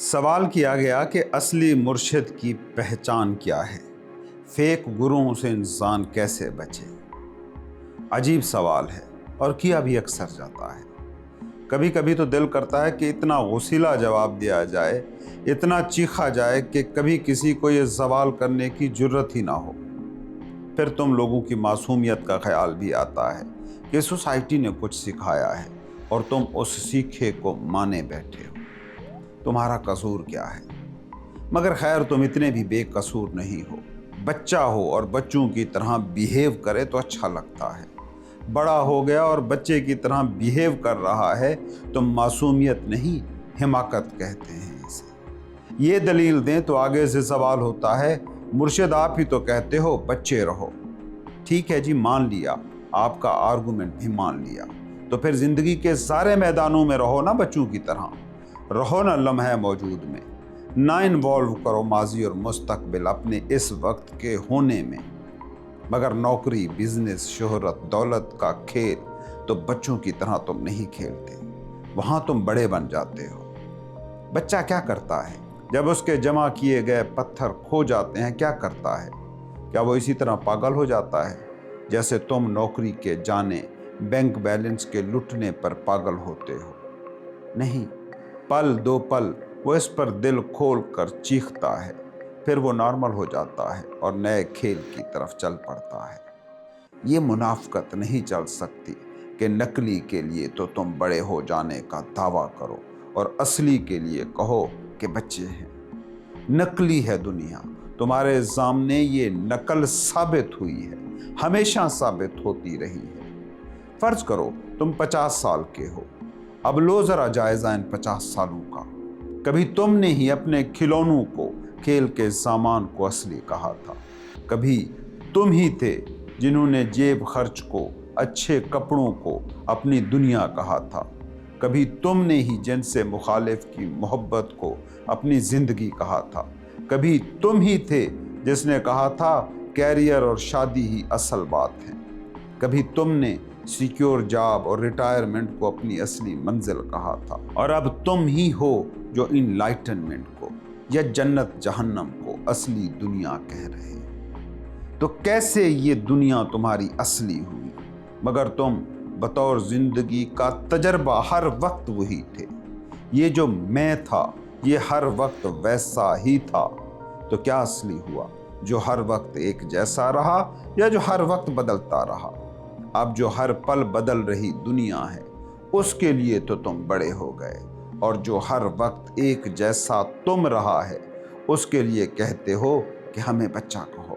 سوال کیا گیا کہ اصلی مرشد کی پہچان کیا ہے؟ فیک گروؤں سے انسان کیسے بچے؟ عجیب سوال ہے اور کیا بھی اکثر جاتا ہے۔ کبھی کبھی تو دل کرتا ہے کہ اتنا غسیلا جواب دیا جائے، اتنا چیخا جائے کہ کبھی کسی کو یہ سوال کرنے کی جرت ہی نہ ہو۔ پھر تم لوگوں کی معصومیت کا خیال بھی آتا ہے کہ سوسائٹی نے کچھ سکھایا ہے اور تم اس سیکھے کو مانے بیٹھے ہو۔ تمہارا قصور کیا ہے؟ مگر خیر، تم اتنے بھی بے قصور نہیں ہو۔ بچہ ہو اور بچوں کی طرح بیہیو کرے تو اچھا لگتا ہے۔ بڑا ہو گیا اور بچے کی طرح بیہیو کر رہا ہے تو معصومیت نہیں، حماقت کہتے ہیں اسے۔ یہ دلیل دیں تو آگے سے سوال ہوتا ہے، مرشد آپ ہی تو کہتے ہو بچے رہو۔ ٹھیک ہے جی، مان لیا، آپ کا آرگومنٹ بھی مان لیا۔ تو پھر زندگی کے سارے میدانوں میں رہو نا بچوں کی طرح، رہو نا لمحہ موجود میں، نہ انوالو کرو ماضی اور مستقبل اپنے اس وقت کے ہونے میں۔ مگر نوکری، بزنس، شہرت، دولت کا کھیل تو بچوں کی طرح تم نہیں کھیلتے، وہاں تم بڑے بن جاتے ہو۔ بچہ کیا کرتا ہے جب اس کے جمع کیے گئے پتھر کھو جاتے ہیں؟ کیا کرتا ہے؟ کیا وہ اسی طرح پاگل ہو جاتا ہے جیسے تم نوکری کے جانے، بینک بیلنس کے لٹنے پر پاگل ہوتے ہو؟ نہیں، پل دو پل وہ اس پر دل کھول کر چیختا ہے، پھر وہ نارمل ہو جاتا ہے اور نئے کھیل کی طرف چل پڑتا ہے۔ یہ منافقت نہیں چل سکتی کہ نقلی کے لیے تو تم بڑے ہو جانے کا دعویٰ کرو اور اصلی کے لیے کہو کہ بچے ہیں۔ نقلی ہے دنیا، تمہارے سامنے یہ نقل ثابت ہوئی ہے، ہمیشہ ثابت ہوتی رہی ہے۔ فرض کرو تم 50 سال کے ہو، اب لو ذرا جائزہ ان 50 سالوں کا۔ کبھی تم نے ہی اپنے کھلونوں کو، کھیل کے سامان کو اصلی کہا تھا۔ کبھی تم ہی تھے جنہوں نے جیب خرچ کو، اچھے کپڑوں کو اپنی دنیا کہا تھا۔ کبھی تم نے ہی جن سے مخالف کی محبت کو اپنی زندگی کہا تھا۔ کبھی تم ہی تھے جس نے کہا تھا کیریئر اور شادی ہی اصل بات ہے۔ کبھی تم نے سیکیور جاب اور ریٹائرمنٹ کو اپنی اصلی منزل کہا تھا، اور اب تم ہی ہو جو انلائٹنمنٹ کو یا جنت جہنم کو اصلی دنیا کہہ رہے۔ تو کیسے یہ دنیا تمہاری اصلی ہوئی؟ مگر تم بطور زندگی کا تجربہ ہر وقت وہی تھے۔ یہ جو میں تھا یہ ہر وقت ویسا ہی تھا، تو کیا اصلی ہوا؟ جو ہر وقت ایک جیسا رہا یا جو ہر وقت بدلتا رہا؟ اب جو ہر پل بدل رہی دنیا ہے اس کے لیے تو تم بڑے ہو گئے، اور جو ہر وقت ایک جیسا تم رہا ہے اس کے لیے کہتے ہو کہ ہمیں بچہ کہو۔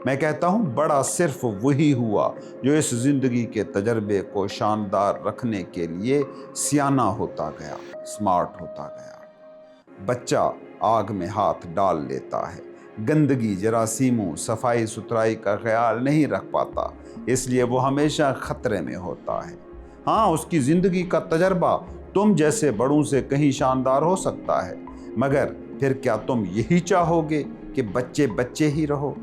میں کہتا ہوں بڑا صرف وہی ہوا جو اس زندگی کے تجربے کو شاندار رکھنے کے لیے سیانہ ہوتا گیا، سمارٹ ہوتا گیا۔ بچہ آگ میں ہاتھ ڈال لیتا ہے، گندگی، جراثیموں، صفائی ستھرائی کا خیال نہیں رکھ پاتا، اس لیے وہ ہمیشہ خطرے میں ہوتا ہے۔ ہاں، اس کی زندگی کا تجربہ تم جیسے بڑوں سے کہیں شاندار ہو سکتا ہے، مگر پھر کیا تم یہی چاہو گے کہ بچے بچے ہی رہو؟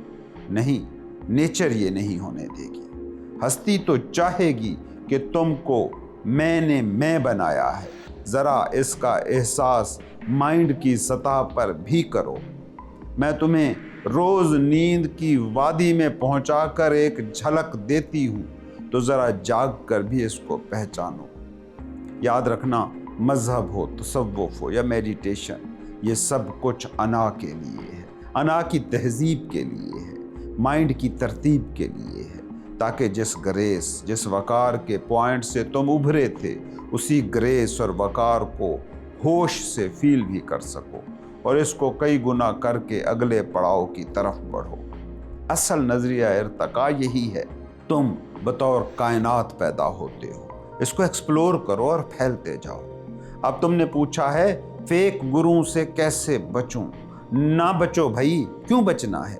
نہیں، نیچر یہ نہیں ہونے دے گی۔ ہستی تو چاہے گی کہ تم کو میں بنایا ہے، ذرا اس کا احساس مائنڈ کی سطح پر بھی کرو۔ میں تمہیں روز نیند کی وادی میں پہنچا کر ایک جھلک دیتی ہوں، تو ذرا جاگ کر بھی اس کو پہچانو۔ یاد رکھنا، مذہب ہو، تصوف ہو یا میڈیٹیشن، یہ سب کچھ انا کے لیے ہے، انا کی تہذیب کے لیے ہے، مائنڈ کی ترتیب کے لیے ہے، تاکہ جس گریس، جس وقار کے پوائنٹ سے تم ابھرے تھے، اسی گریس اور وقار کو ہوش سے فیل بھی کر سکو اور اس کو کئی گنا کر کے اگلے پڑاؤ کی طرف بڑھو۔ اصل نظریہ ارتقاء یہی ہے۔ تم بطور کائنات پیدا ہوتے ہو، اس کو ایکسپلور کرو اور پھیلتے جاؤ۔ اب تم نے پوچھا ہے فیک گروؤں سے کیسے بچوں؟ نہ بچو بھائی، کیوں بچنا ہے؟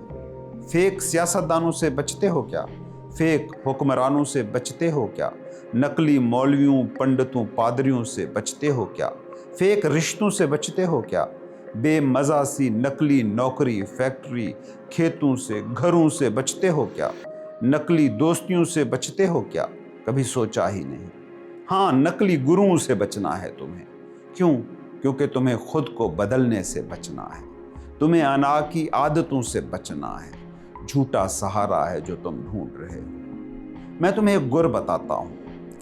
فیک سیاستدانوں سے بچتے ہو کیا؟ فیک حکمرانوں سے بچتے ہو کیا؟ نقلی مولویوں، پنڈتوں، پادریوں سے بچتے ہو کیا؟ فیک رشتوں سے بچتے ہو کیا؟ بے مزہ سی نقلی نوکری، فیکٹری، کھیتوں سے، گھروں سے بچتے ہو کیا؟ نقلی دوستیوں سے بچتے ہو کیا؟ کبھی سوچا ہی نہیں۔ ہاں، نقلی گروؤں سے بچنا ہے تمہیں۔ کیوں؟ क्योंकि तुम्हें खुद को बदलने से बचना है, तुम्हें अना की आदतों से बचना है, झूठा सहारा है जो तुम ढूंढ रहे हो। मैं तुम्हें एक गुर बताता हूँ,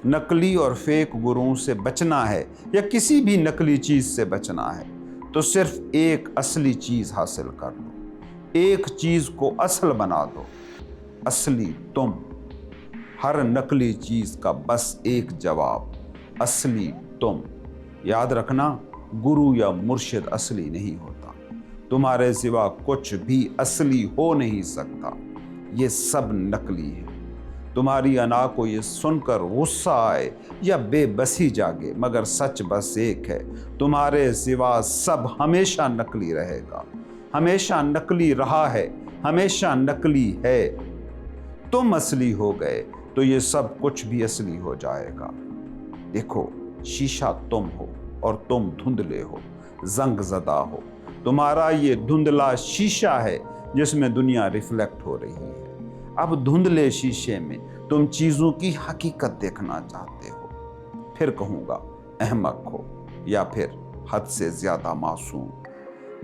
नकली और फेक गुरुओं से बचना है या किसी भी नकली चीज से बचना है तो सिर्फ एक असली चीज हासिल कर लो, एक चीज को असल बना दो, असली तुम। हर नकली चीज का बस एक जवाब, असली तुम। याद रखना, गुरु या मुर्शिद असली नहीं होता, तुम्हारे सिवा कुछ भी असली हो नहीं सकता, ये सब नकली है। तुम्हारी अना को ये सुनकर गुस्सा आए या बेबसी जागे, मगर सच बस एक है, तुम्हारे सिवा सब हमेशा नकली रहेगा, हमेशा नकली रहा है, हमेशा नकली है। तुम असली हो गए तो ये सब कुछ भी असली हो जाएगा। देखो, शीशा तुम हो और तुम धुंधले हो, जंग ज़दा हो। तुम्हारा ये धुंधला शीशा है जिसमें दुनिया रिफ्लेक्ट हो रही है। अब धुंधले शीशे में तुम चीज़ों की हकीकत देखना चाहते हो। फिर कहूँगा, अहमक हो या फिर हद से ज़्यादा मासूम।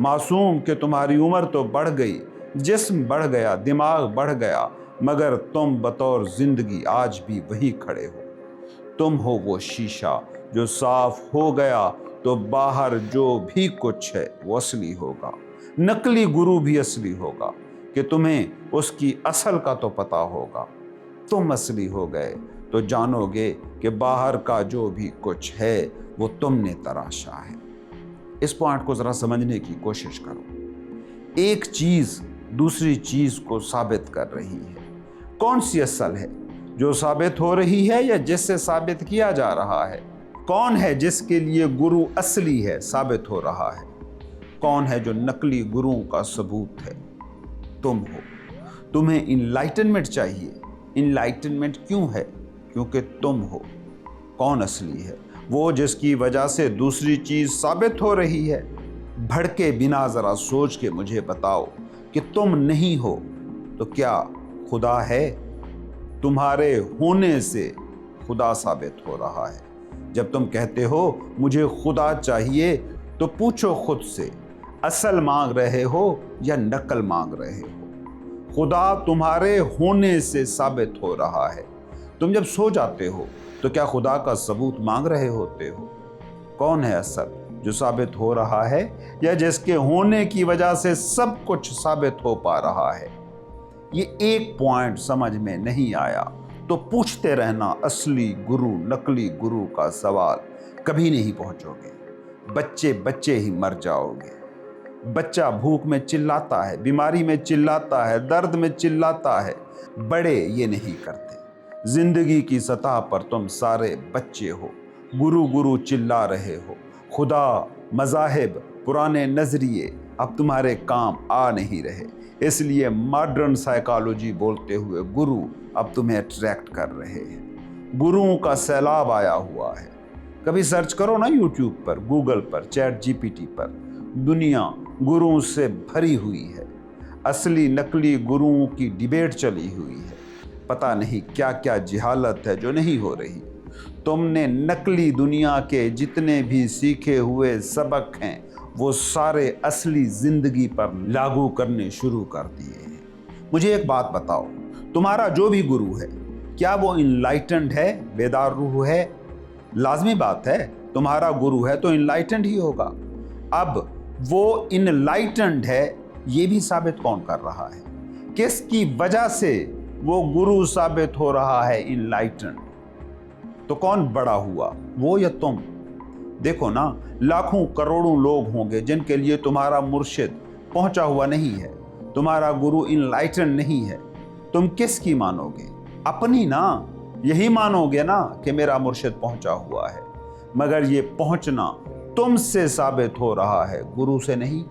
मासूम कि तुम्हारी उम्र तो बढ़ गई, जिस्म बढ़ गया, दिमाग बढ़ गया, मगर तुम बतौर जिंदगी आज भी वही खड़े हो। तुम हो वो शीशा जो साफ हो गया तो बाहर जो भी कुछ है वो असली होगा। नकली गुरु भी असली होगा कि तुम्हें उसकी असल का तो पता होगा। तुम असली हो गए तो जानोगे कि बाहर का जो भी कुछ है वो तुमने तराशा है। इस पॉइंट को जरा समझने की कोशिश करो। एक चीज दूसरी चीज को साबित कर रही है। कौन सी असल है, जो साबित हो रही है या जिससे साबित किया जा रहा है? कौन है जिसके लिए गुरु असली है, साबित हो रहा है? कौन है जो नकली गुरुओं का सबूत है? तुम हो। तुम्हें इनलाइटनमेंट चाहिए। इनलाइटनमेंट क्यों है? क्योंकि तुम हो। कौन असली है? वो जिसकी वजह से दूसरी चीज साबित हो रही है। भड़के बिना जरा सोच के मुझे बताओ कि तुम नहीं हो तो क्या खुदा है? तुम्हारे होने से खुदा साबित हो रहा है। जब तुम कहते हो मुझे खुदा चाहिए तो पूछो खुद से, असल मांग रहे हो या नकल मांग रहे हो? खुदा तुम्हारे होने से साबित हो रहा है। तुम जब सो जाते हो तो क्या खुदा का सबूत मांग रहे होते हो? कौन है असल, जो साबित हो रहा है या जिसके होने की वजह से सब कुछ साबित हो पा रहा है? ये एक पॉइंट समझ में नहीं आया तो पूछते रहना असली गुरु नकली गुरु का सवाल, कभी नहीं पहुंचोगे। बच्चे बच्चे ही मर जाओगे। बच्चा भूख में चिल्लाता है, बीमारी में चिल्लाता है, दर्द में चिल्लाता है, बड़े ये नहीं करते। जिंदगी की सतह पर तुम सारे बच्चे हो, गुरु गुरु चिल्ला रहे हो। खुदा, मज़ाहिब, पुराने नजरिए अब तुम्हारे काम आ नहीं रहे, इसलिए मॉडर्न साइकोलॉजी बोलते हुए गुरु अब तुम्हें अट्रैक्ट कर रहे हैं। गुरुओं का सैलाब आया हुआ है। कभी सर्च करो ना यूट्यूब पर, गूगल पर, चैट जीपीटी पर, दुनिया गुरुओं से भरी हुई है। असली नकली गुरुओं की डिबेट चली हुई है। पता नहीं क्या क्या जिहालत है जो नहीं हो रही। तुमने नकली दुनिया के जितने भी सीखे हुए सबक हैं वो सारे असली जिंदगी पर लागू करने शुरू कर दिए हैं। मुझे एक बात बताओ, तुम्हारा जो भी गुरु है क्या वो इनलाइटेंड है, बेदार रूह है? लाजमी बात है, तुम्हारा गुरु है तो इनलाइटेंड ही होगा। अब वो इनलाइटेंड है ये भी साबित कौन कर रहा है? किसकी वजह से वो गुरु साबित हो रहा है इनलाइटेंड? तो कौन बड़ा हुआ, वो या तुम? देखो ना, लाखों करोड़ों लोग होंगे जिनके लिए तुम्हारा मुर्शिद पहुंचा हुआ नहीं है, तुम्हारा गुरु इनलाइटेंड नहीं है। तुम किसकी मानोगे? अपनी ना। यही मानोगे ना कि मेरा मुर्शिद पहुंचा हुआ है, मगर ये पहुंचना तुमसे साबित हो रहा है, गुरु से नहीं।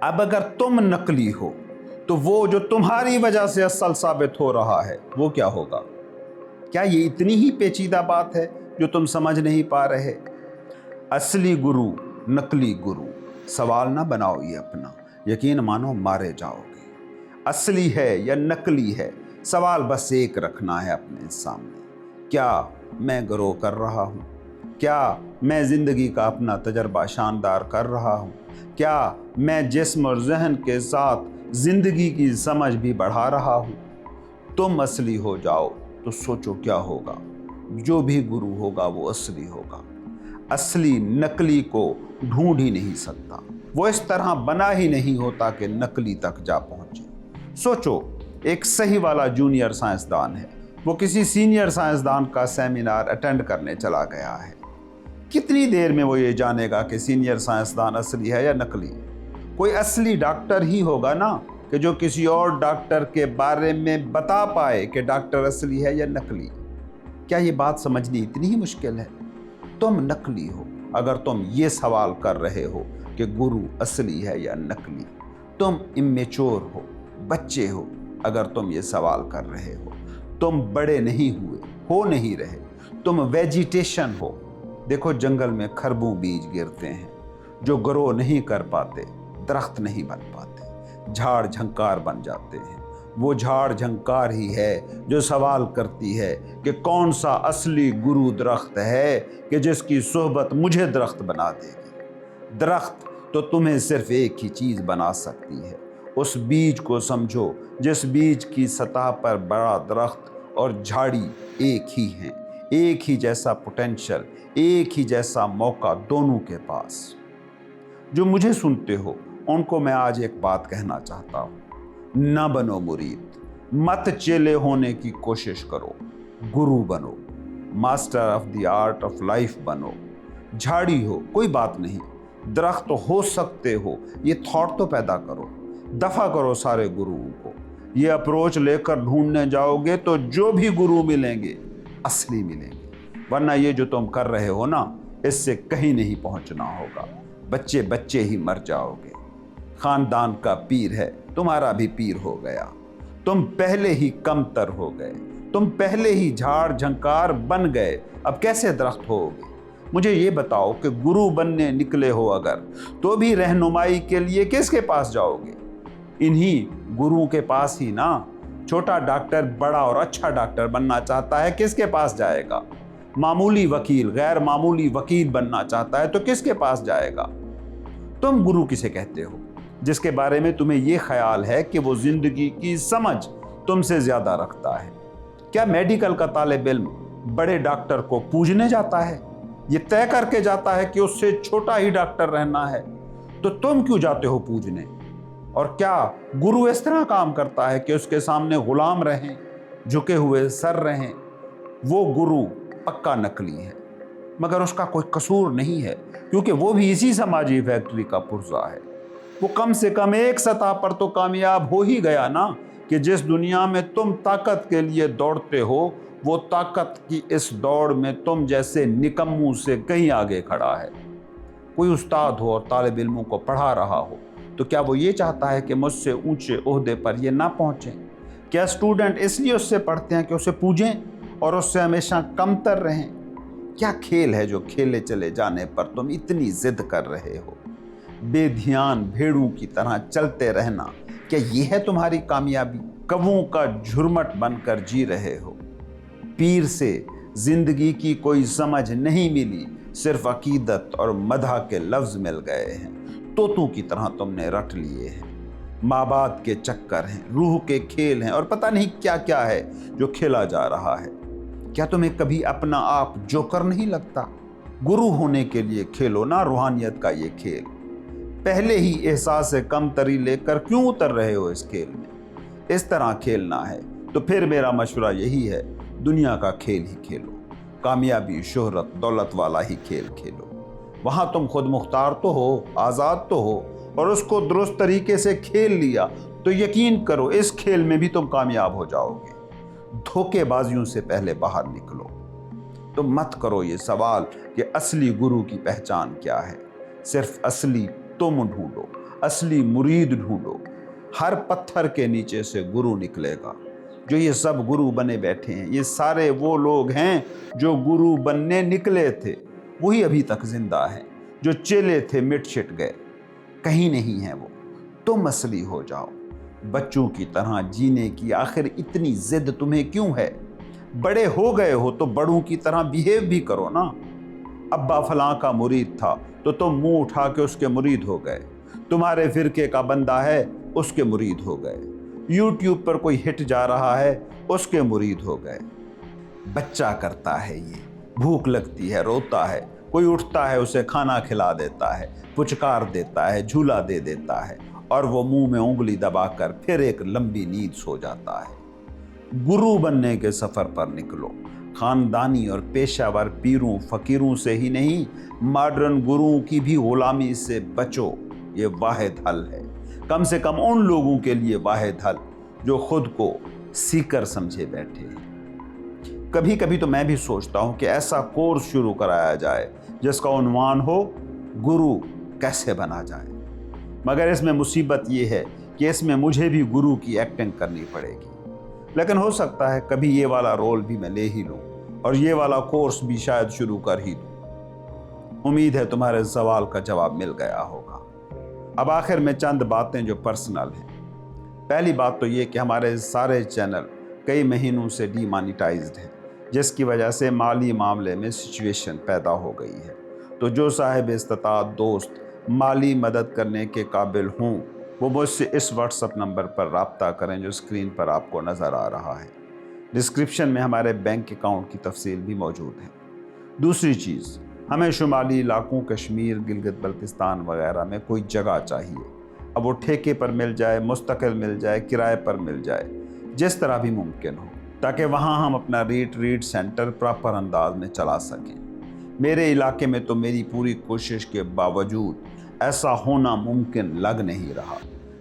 अब अगर तुम नकली हो तो वो जो तुम्हारी वजह से असल साबित हो रहा है वो क्या होगा? क्या ये इतनी ही पेचीदा बात है जो तुम समझ नहीं पा रहे? असली गुरु नकली गुरु, सवाल ना बनाओ ये अपना, यकीन मानो मारे जाओगे। असली है या नकली है, सवाल बस एक रखना है अपने सामने, क्या मैं ग्रो कर रहा हूँ? क्या मैं ज़िंदगी का अपना तजर्बा शानदार कर रहा हूँ? क्या मैं जिस्म और जहन के साथ ज़िंदगी की समझ भी बढ़ा रहा हूँ? तुम असली हो जाओ तो सोचो क्या होगा। जो भी गुरु होगा वो असली होगा। असली नकली को ढूंढ ही नहीं सकता, वो इस तरह बना ही नहीं होता कि नकली तक जा पहुंचे। सोचो, एक सही वाला जूनियर साइंसदान है, वो किसी सीनियर साइंसदान का सेमिनार अटेंड करने चला गया है। कितनी देर में वो ये जानेगा कि सीनियर साइंसदान असली है या नकली? कोई असली डॉक्टर ही होगा ना, कि जो किसी और डॉक्टर के बारे में बता पाए कि डॉक्टर असली है या नकली। क्या ये बात समझनी इतनी ही मुश्किल है? तुम नकली हो अगर तुम ये सवाल कर रहे हो कि गुरु असली है या नकली। तुम इमेच्योर बच्चे हो अगर तुम ये सवाल कर रहे हो। तुम बड़े नहीं हुए, हो नहीं रहे, तुम वेजिटेशन हो। देखो, जंगल में खरबूं बीज गिरते हैं जो ग्रो नहीं कर पाते, दरख्त नहीं बन पाते, झाड़ झंकार बन जाते हैं। वो झाड़ झंकार ही है जो सवाल करती है कि कौन सा असली गुरु दरख्त है कि जिसकी सोहबत मुझे दरख्त बना देगी। दरख्त तो तुम्हें सिर्फ एक ही चीज़ बना सकती है, उस बीज को समझो जिस बीज की सतह पर बड़ा दरख्त और झाड़ी एक ही हैं, एक ही जैसा पोटेंशियल, एक ही जैसा मौका दोनों के पास। जो मुझे सुनते हो उनको मैं आज एक बात कहना चाहता हूँ, न बनो मुरीद, मत चेले होने की कोशिश करो, गुरु बनो, master of the art of life बनो। झाड़ी हो कोई बात नहीं, दरख्त हो सकते हो, ये थॉट तो पैदा करो। दफा करो सारे गुरुओं को। ये अप्रोच लेकर ढूंढने जाओगे तो जो भी गुरु मिलेंगे असली मिलेंगे, वरना ये जो तुम कर रहे हो ना, इससे कहीं नहीं पहुंचना होगा। बच्चे बच्चे ही मर जाओगे। खानदान का पीर है, तुम्हारा भी पीर हो गया। तुम पहले ही कमतर हो गए, तुम पहले ही झाड़ झंकार बन गए, अब कैसे दरख्त होगे? मुझे ये बताओ कि गुरु बनने निकले हो अगर, तो भी रहनुमाई के लिए किसके पास जाओगे? इन्हीं गुरुओं के पास ही ना। छोटा डॉक्टर बड़ा और अच्छा डॉक्टर बनना चाहता है, किसके पास जाएगा? मामूली वकील गैर मामूली वकील बनना चाहता है तो किसके पास जाएगा? तुम गुरु किसे कहते हो? जिसके बारे में तुम्हें यह ख्याल है कि वो जिंदगी की समझ तुमसे ज्यादा रखता है। क्या मेडिकल का तालिब इल्म बड़े डॉक्टर को पूजने जाता है? ये तय करके जाता है कि उससे छोटा ही डॉक्टर रहना है, तो तुम क्यों जाते हो पूजने? और क्या गुरु इस तरह काम करता है कि उसके सामने गुलाम रहें, झुके हुए सर रहें? वो गुरु पक्का नकली है, मगर उसका कोई कसूर नहीं है, क्योंकि वो भी इसी समाजी फैक्ट्री का पुर्जा है। वो कम से कम एक सतह पर तो कामयाब हो ही गया ना, कि जिस दुनिया में तुम ताकत के लिए दौड़ते हो, वो ताकत की इस दौड़ में तुम जैसे निकम्मों से कहीं आगे खड़ा है। कोई उस्ताद हो और तालिब इल्मों को पढ़ा रहा हो, तो क्या वो ये चाहता है कि मुझसे ऊंचे ओहदे पर ये ना पहुंचे? क्या स्टूडेंट इसलिए उससे पढ़ते हैं कि उसे पूजें और उससे हमेशा कमतर रहें? क्या खेल है जो खेले चले जाने पर तुम इतनी जिद कर रहे हो? बेध्यान भेड़ों की तरह चलते रहना, क्या ये है तुम्हारी कामयाबी? कवों का झुरमट बनकर जी रहे हो। पीर से जिंदगी की कोई समझ नहीं मिली, सिर्फ अकीदत और मदह के लफ्ज मिल गए हैं। तोतों की तरह तुमने रट लिए हैं। माँ बाप के चक्कर हैं, रूह के खेल हैं, और पता नहीं क्या क्या है जो खेला जा रहा है। क्या तुम्हें कभी अपना आप जोकर नहीं लगता? गुरु होने के लिए खेलो ना रूहानियत का ये खेल। पहले ही एहसास से कमतरी लेकर क्यों उतर रहे हो इस खेल में? इस तरह खेलना है तो फिर मेरा मशवरा यही है, दुनिया का खेल ही खेलो। कामयाबी शोहरत दौलत वाला ही खेल खेलो। वहाँ तुम खुद मुख्तार तो हो, आज़ाद तो हो, और उसको दुरुस्त तरीके से खेल लिया तो यकीन करो इस खेल में भी तुम कामयाब हो जाओगे। धोखेबाजियों से पहले बाहर निकलो। तुम मत करो ये सवाल कि असली गुरु की पहचान क्या है। सिर्फ असली तुम ढूंढो, असली मुरीद ढूंढो। हर पत्थर के नीचे से गुरु निकलेगा। जो ये सब गुरु बने बैठे हैं, ये सारे वो लोग हैं जो गुरु बनने निकले थे, वही अभी तक जिंदा हैं। जो चेले थे मिट छिट गए, कहीं नहीं है वो। तुम असली हो जाओ। बच्चों की तरह जीने की आखिर इतनी जिद तुम्हें क्यों है? बड़े हो गए हो तो बड़ों की तरह बिहेव भी करो ना। अब्बा फलां का मुरीद था तो तुम मुंह उठा के उसके मुरीद हो गए, तुम्हारे फिरके का बंदा है उसके मुरीद हो गए, यूट्यूब पर कोई हिट जा रहा है उसके मुरीद हो गए। बच्चा करता है ये, भूख लगती है रोता है, कोई उठता है उसे खाना खिला देता है, पुचकार देता है, झूला दे देता है और वो मुंह में उंगली दबाकर फिर एक लंबी नींद सो जाता है। गुरु बनने के सफर पर निकलो, खानदानी और पेशावर पीरों फकीरों से ही नहीं, मॉडर्न गुरुओं की भी गुलामी से बचो। ये वाहिद हल है, कम से कम उन लोगों के लिए वाहिद हल जो खुद को सीकर समझे बैठे हैं। कभी कभी तो मैं भी सोचता हूं कि ऐसा कोर्स शुरू कराया जाए जिसका उन्वान हो गुरु कैसे बना जाए, मगर इसमें मुसीबत ये है कि इसमें मुझे भी गुरु की एक्टिंग करनी पड़ेगी। लेकिन हो सकता है कभी ये वाला रोल भी मैं ले ही लूं और ये वाला कोर्स भी शायद शुरू कर ही दूं। उम्मीद है तुम्हारे सवाल का जवाब मिल गया होगा। अब आखिर में चंद बातें जो पर्सनल हैं। पहली बात तो ये कि हमारे सारे चैनल कई महीनों से डीमोनेटाइज्ड हैं, जिसकी वजह से माली मामले में सिचुएशन पैदा हो गई है। तो जो साहिब इस्तात दोस्त माली मदद करने के काबिल हों वो मुझसे इस व्हाट्सएप नंबर पर राब्ता करें जो स्क्रीन पर आपको नज़र आ रहा है। डिस्क्रिप्शन में हमारे बैंक अकाउंट की तफसील भी मौजूद है। दूसरी चीज़, हमें शुमाली इलाकों कश्मीर, गिलगित बल्तिस्तान वगैरह में कोई जगह चाहिए। अब वो ठेके पर मिल जाए, मुस्तकिल मिल जाए, किराए पर मिल जाए, जिस तरह भी मुमकिन हो, ताकि वहाँ हम अपना रीट सेंटर प्रॉपर अंदाज में चला सकें। मेरे इलाके में तो मेरी पूरी कोशिश के बावजूद ऐसा होना मुमकिन लग नहीं रहा।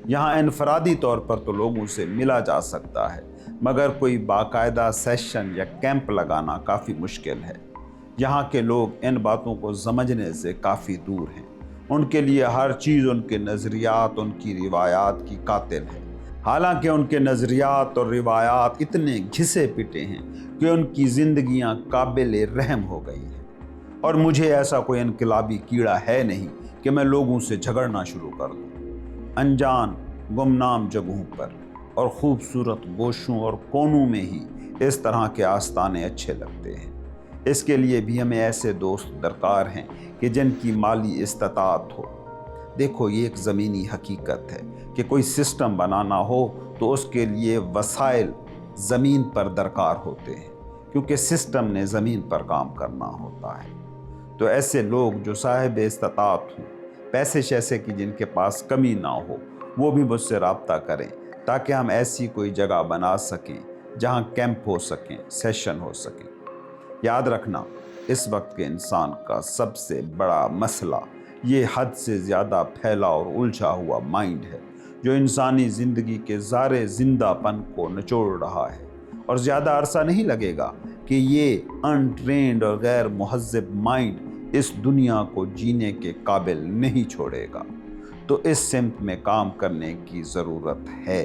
यहाँ इनफरादी तौर पर तो लोगों से मिला जा सकता है, मगर कोई बाकायदा सेशन या कैंप लगाना काफ़ी मुश्किल है। यहाँ के लोग इन बातों को समझने से काफ़ी दूर हैं। उनके लिए हर चीज़ उनके नज़रियात, उनकी रिवायात की कातिल है। हालांकि उनके नज़रियात और रिवायात इतने घिसे पिटे हैं कि उनकी ज़िंदगियाँ काबिल रहम हो गई हैं। और मुझे ऐसा कोई इनकलाबी कीड़ा है नहीं कि मैं लोगों से झगड़ना शुरू कर दूँ। अनजान गुमनाम जगहों पर और ख़ूबसूरत गोशों और कोनों में ही इस तरह के आस्ताने अच्छे लगते हैं। इसके लिए भी हमें ऐसे दोस्त दरकार हैं कि जिनकी माली इस्तात हो। देखो, ये एक ज़मीनी हकीकत है कि कोई सिस्टम बनाना हो तो उसके लिए वसाइल ज़मीन पर दरकार होते हैं, क्योंकि सिस्टम ने ज़मीन पर काम करना होता है। तो ऐसे लोग जो साहिब इस्तात हों, पैसे शैसे की जिनके पास कमी ना हो, वो भी मुझसे राब्ता करें ताकि हम ऐसी कोई जगह बना सकें जहाँ कैंप हो सकें, सेशन हो सकें। याद रखना, इस वक्त के इंसान का सबसे बड़ा मसला ये हद से ज़्यादा फैला और उलझा हुआ माइंड है, जो इंसानी ज़िंदगी के ज़ारे ज़िंदापन को निचोड़ रहा है। और ज़्यादा अरसा नहीं लगेगा कि ये अनट्रेंड और गैर मुहज़्ज़ब माइंड इस दुनिया को जीने के काबिल नहीं छोड़ेगा। तो इस सिमत में काम करने की ज़रूरत है।